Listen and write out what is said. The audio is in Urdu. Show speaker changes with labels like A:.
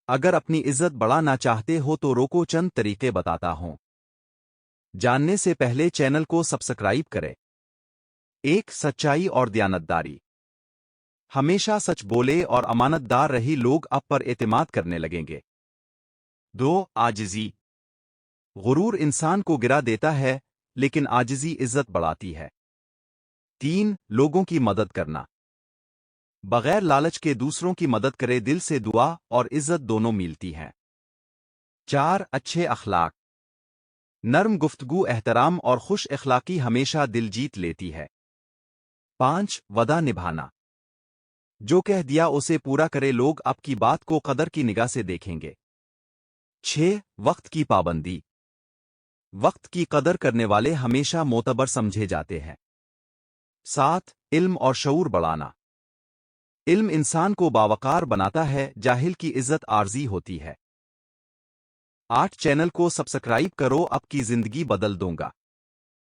A: اگر اپنی عزت بڑھانا چاہتے ہو تو روکو، چند طریقے بتاتا ہوں۔ جاننے سے پہلے چینل کو سبسکرائب کریں۔ 1. سچائی اور دیانتداری۔ ہمیشہ سچ بولے اور امانت دار رہی، لوگ آپ پر اعتماد کرنے لگیں گے۔ 2. عاجزی۔ غرور انسان کو گرا دیتا ہے، لیکن عاجزی عزت بڑھاتی ہے۔ 3. لوگوں کی مدد کرنا۔ بغیر لالچ کے دوسروں کی مدد کرے، دل سے دعا اور عزت دونوں ملتی ہیں۔ 4. اچھے اخلاق۔ نرم گفتگو، احترام اور خوش اخلاقی ہمیشہ دل جیت لیتی ہے۔ 5. وعدہ نبھانا۔ جو کہہ دیا اسے پورا کرے، لوگ آپ کی بات کو قدر کی نگاہ سے دیکھیں گے۔ 6. وقت کی پابندی۔ وقت کی قدر کرنے والے ہمیشہ معتبر سمجھے جاتے ہیں۔ 7. علم اور شعور بڑھانا۔ علم انسان کو باوقار بناتا ہے، جاہل کی عزت عارضی ہوتی ہے۔ 8. چینل کو سبسکرائب کرو، آپ کی زندگی بدل دوں گا۔